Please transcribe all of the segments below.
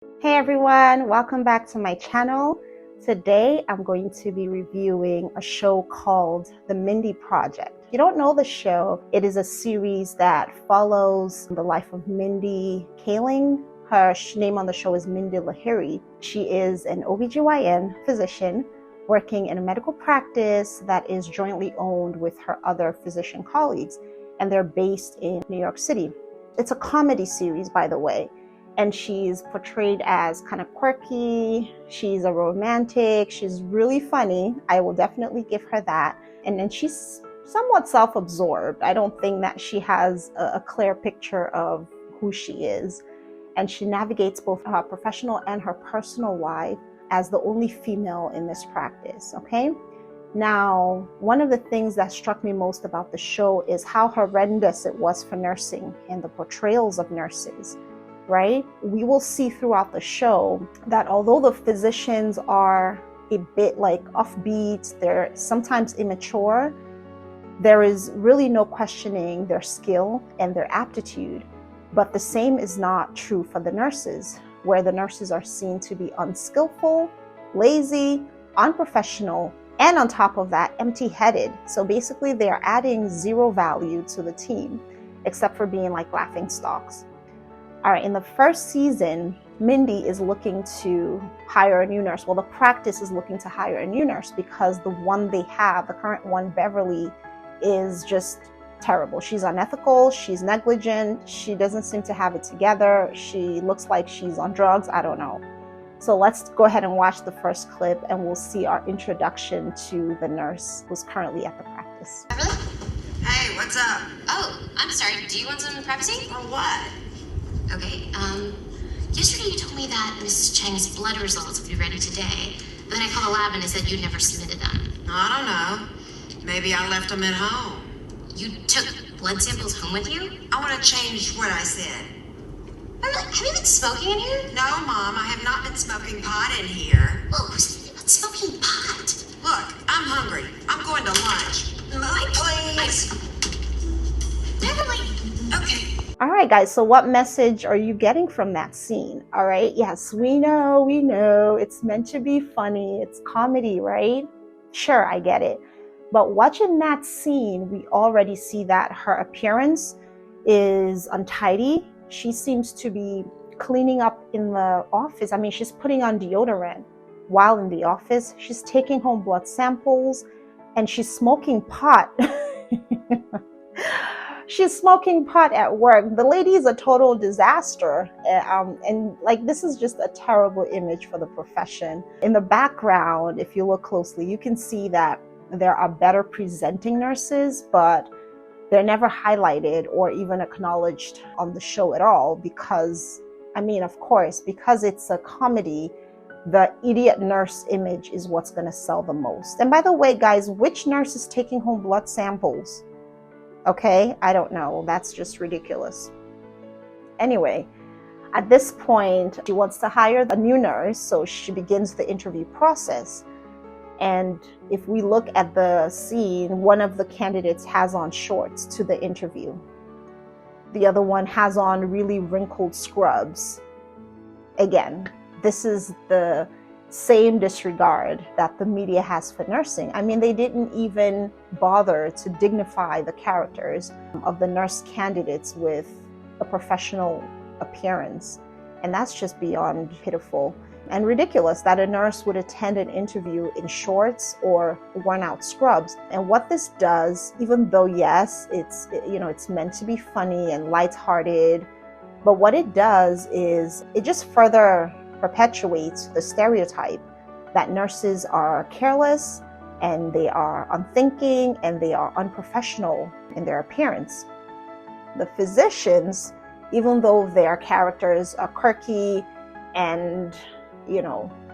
Hey everyone, welcome back to my channel. Today I'm going to be reviewing a show called The Mindy Project. If you don't know the show, it is a series that follows the life of Mindy Kaling. Her name on the show is Mindy Lahiri. She is an OBGYN physician working in a medical practice that is jointly owned with her other physician colleagues, and they're based in New York City. It's a comedy series, by the way. And she's portrayed as kind of quirky. She's a romantic. She's really funny. I will definitely give her that. And then she's somewhat self-absorbed. I don't think that she has a clear picture of who she is. And she navigates both her professional and her personal life as the only female in this practice, okay? Now, one of the things that struck me most about the show is how horrendous it was for nursing and the portrayals of nurses. Right? We will see throughout the show that although the physicians are a bit like offbeat, they're sometimes immature, there is really no questioning their skill and their aptitude. But the same is not true for the nurses, where the nurses are seen to be unskillful, lazy, unprofessional, and on top of that, empty-headed. So basically they are adding zero value to the team, except for being like laughing stocks. All right, in the first season, Mindy is looking to hire a new nurse. Well, the practice is looking to hire a new nurse because the one they have, the current one, Beverly, is just terrible. She's unethical, she's negligent, she doesn't seem to have it together, she looks like she's on drugs, I don't know. So let's go ahead and watch the first clip and we'll see our introduction to the nurse who's currently at the practice. Beverly? Hey, what's up? Oh, I'm sorry. Do you want some privacy? For what? Okay, yesterday you told me that Mrs. Chang's blood results would be ready today, but then I called the lab and it said you'd never submitted them. I don't know. Maybe I left them at home. You took blood samples home with you? I want to change what I said. Beverly, have you been smoking in here? No, Mom, I have not been smoking pot in here. Whoa, who's thinking about smoking pot? Look, I'm hungry. I'm going to lunch. Move, please. Beverly. Okay. All right, guys, so what message are you getting from that scene? All right, yes, we know, it's meant to be funny, it's comedy, right? Sure, I get it. But watching that scene, we already see that her appearance is untidy. She seems to be cleaning up in the office. I mean, she's putting on deodorant while in the office. She's taking home blood samples and she's smoking pot. She's smoking pot at work. The lady is a total disaster. And like, this is just a terrible image for the profession. In the background, if you look closely, you can see that there are better presenting nurses, but they're never highlighted or even acknowledged on the show at all because, I mean, of course, because it's a comedy, the idiot nurse image is what's gonna sell the most. And by the way, guys, which nurse is taking home blood samples? Okay, I don't know. That's just ridiculous. Anyway, at this point, she wants to hire a new nurse, so she begins the interview process. And if we look at the scene, one of the candidates has on shorts to the interview. The other one has on really wrinkled scrubs. Again, this is the same disregard that the media has for nursing. I mean, they didn't even bother to dignify the characters of the nurse candidates with a professional appearance. And that's just beyond pitiful and ridiculous that a nurse would attend an interview in shorts or worn out scrubs. And what this does, even though yes, it's meant to be funny and lighthearted, but what it does is it just further perpetuates the stereotype that nurses are careless and they are unthinking and they are unprofessional in their appearance. The physicians, even though their characters are quirky and,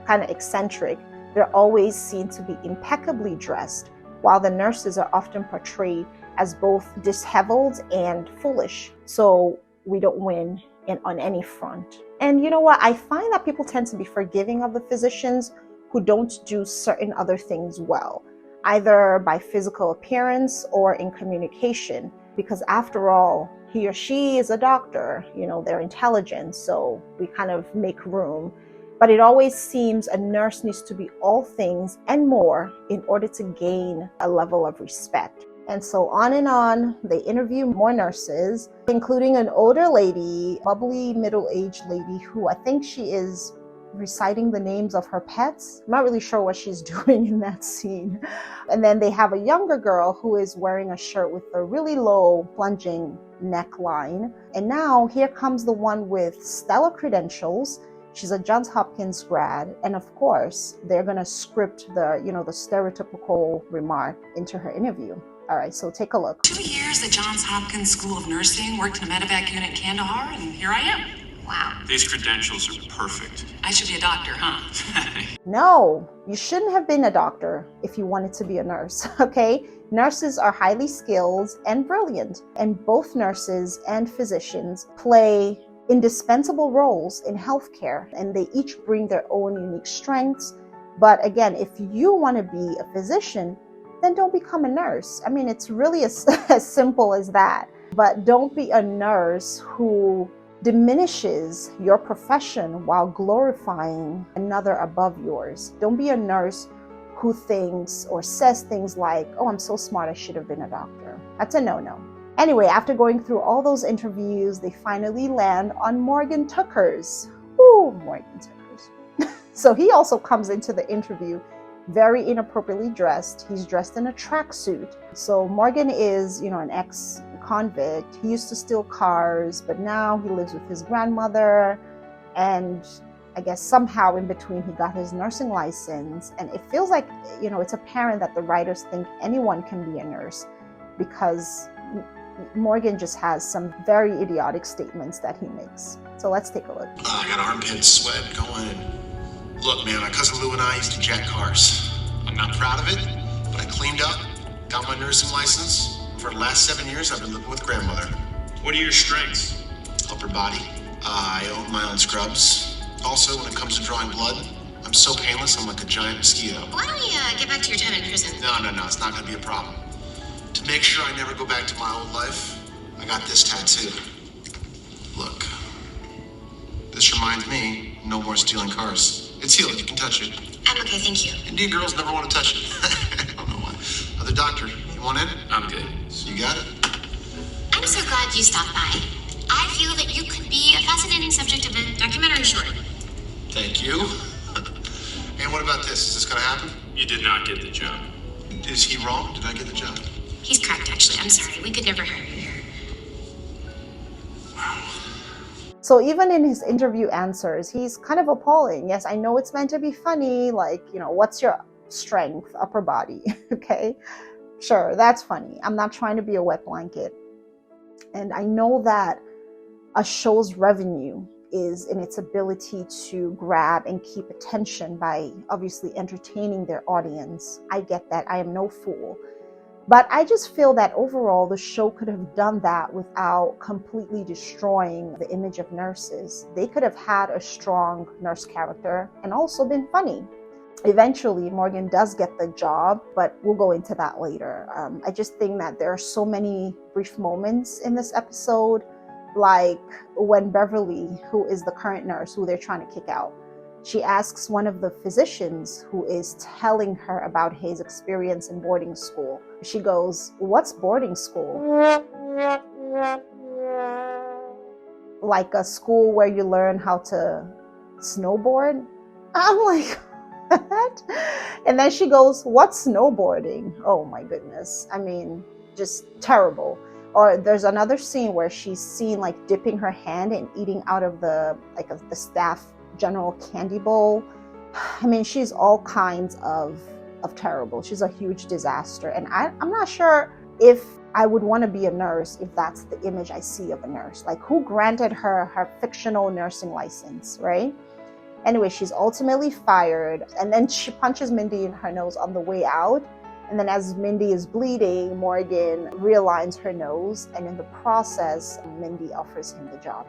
kind of eccentric, they're always seen to be impeccably dressed, while the nurses are often portrayed as both disheveled and foolish. So we don't win on any front. And you know what? I find that people tend to be forgiving of the physicians who don't do certain other things well, either by physical appearance or in communication, because after all, he or she is a doctor, they're intelligent, so we kind of make room. But it always seems a nurse needs to be all things and more in order to gain a level of respect. And so on, they interview more nurses, including an older lady, bubbly middle-aged lady who I think she is reciting the names of her pets. I'm not really sure what she's doing in that scene. And then they have a younger girl who is wearing a shirt with a really low plunging neckline. And now here comes the one with stellar credentials. She's a Johns Hopkins grad. And of course, they're going to script the stereotypical remark into her interview. All right, so take a look. 2 years at Johns Hopkins School of Nursing, worked in a medevac unit in Kandahar, and here I am. Wow. These credentials are perfect. I should be a doctor, huh? No, you shouldn't have been a doctor if you wanted to be a nurse, okay? Nurses are highly skilled and brilliant, and both nurses and physicians play indispensable roles in healthcare, and they each bring their own unique strengths. But again, if you want to be a physician, then don't become a nurse. I mean, it's really as simple as that. But don't be a nurse who diminishes your profession while glorifying another above yours. Don't be a nurse who thinks or says things like, oh, I'm so smart, I should have been a doctor. That's a no-no. Anyway, after going through all those interviews, they finally land on Morgan Tuckers. Ooh, Morgan Tuckers. So he also comes into the interview very inappropriately dressed. He's dressed in a tracksuit. So Morgan is, an ex-convict. He used to steal cars, but now he lives with his grandmother. And I guess somehow in between he got his nursing license. And it feels like, it's apparent that the writers think anyone can be a nurse, because Morgan just has some very idiotic statements that he makes. So let's take a look. I got armpit sweat going. Look, man, my cousin Lou and I used to jack cars. I'm not proud of it, but I cleaned up, got my nursing license. For the last 7 years, I've been living with grandmother. What are your strengths? Upper body. I own my own scrubs. Also, when it comes to drawing blood, I'm so painless, I'm like a giant mosquito. Why don't we get back to your time in prison? No, it's not gonna be a problem. To make sure I never go back to my old life, I got this tattoo. Look, this reminds me, no more stealing cars. It's healed, you can touch it. I'm okay, thank you. Indian girls never want to touch it. I don't know why. Other doctor, you want in? I'm good. You got it? I'm so glad you stopped by. I feel that you could be a fascinating subject of a documentary short. Thank you. And what about this? Is this gonna happen? You did not get the job. Is he wrong? Did I get the job? He's correct, actually. I'm sorry. We could never hire you here. Wow. So even in his interview answers, he's kind of appalling. Yes, I know it's meant to be funny, like, what's your strength? Upper body, okay? Sure, that's funny. I'm not trying to be a wet blanket. And I know that a show's revenue is in its ability to grab and keep attention by obviously entertaining their audience. I get that. I am no fool. But I just feel that overall the show could have done that without completely destroying the image of nurses. They could have had a strong nurse character and also been funny. Eventually, Morgan does get the job, but we'll go into that later. I just think that there are so many brief moments in this episode, like when Beverly, who is the current nurse who they're trying to kick out, she asks one of the physicians who is telling her about his experience in boarding school. She goes, "What's boarding school?" Like a school where you learn how to snowboard? I'm like, what? And then she goes, "What's snowboarding?" Oh my goodness. I mean, just terrible. Or there's another scene where she's seen like dipping her hand and eating out of the staff general candy bowl. I mean, she's all kinds of terrible. She's a huge disaster. And I'm not sure if I would want to be a nurse if that's the image I see of a nurse. Like, who granted her fictional nursing license, right? Anyway, she's ultimately fired. And then she punches Mindy in her nose on the way out. And then as Mindy is bleeding, Morgan realigns her nose. And in the process, Mindy offers him the job.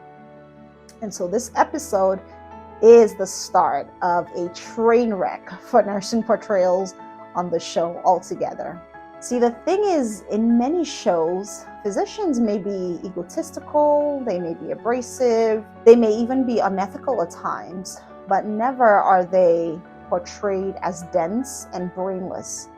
And so this episode is the start of a train wreck for nursing portrayals on the show altogether. See, the thing is, in many shows, physicians may be egotistical, they may be abrasive, they may even be unethical at times, but never are they portrayed as dense and brainless.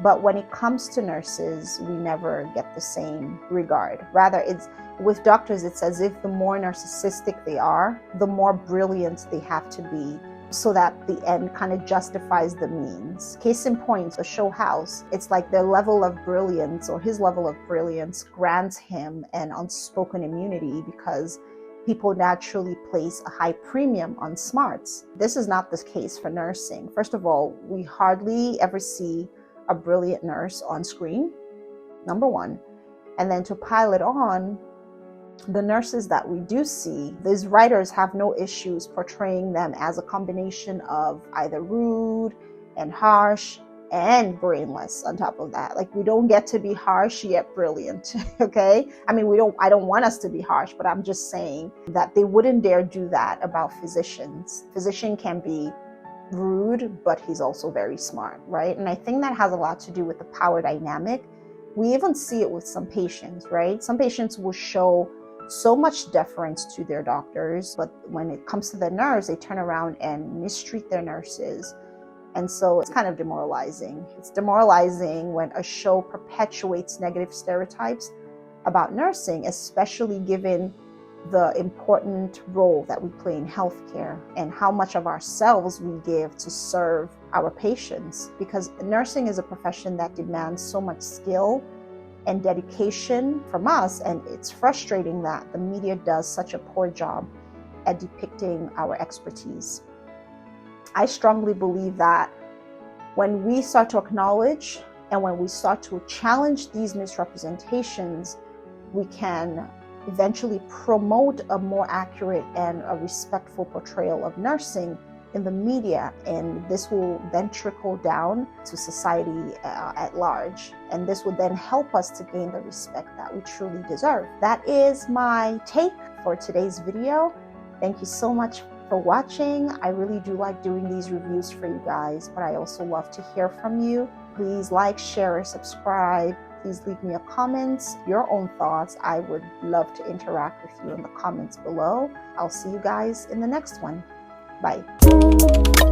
But when it comes to nurses, we never get the same regard. Rather, it's with doctors, it's as if the more narcissistic they are, the more brilliant they have to be, so that the end kind of justifies the means. Case in point, the show House, it's like their level of brilliance, or his level of brilliance, grants him an unspoken immunity because people naturally place a high premium on smarts. This is not the case for nursing. First of all, we hardly ever see a brilliant nurse on screen, number one. And then to pile it on, the nurses that we do see, these writers have no issues portraying them as a combination of either rude and harsh and brainless on top of that. Like, we don't get to be harsh yet brilliant, okay? I mean, I don't want us to be harsh, but I'm just saying that they wouldn't dare do that about physicians. Physician can be rude, but he's also very smart, right? And I think that has a lot to do with the power dynamic. We even see it with some patients, right? Some patients will show so much deference to their doctors, but when it comes to the nurse, they turn around and mistreat their nurses. And so it's kind of demoralizing. It's demoralizing when a show perpetuates negative stereotypes about nursing, especially given the important role that we play in healthcare and how much of ourselves we give to serve our patients. Because nursing is a profession that demands so much skill and dedication from us, and it's frustrating that the media does such a poor job at depicting our expertise. I strongly believe that when we start to acknowledge and when we start to challenge these misrepresentations, we can eventually promote a more accurate and a respectful portrayal of nursing in the media, and this will then trickle down to society at large, and this would then help us to gain the respect that we truly deserve. That is my take for today's video. Thank you so much for watching. I really do like doing these reviews for you guys, but I also love to hear from you. Please like, share, subscribe. Please leave me a comment, your own thoughts. I would love to interact with you in the comments below. I'll see you guys in the next one. Bye.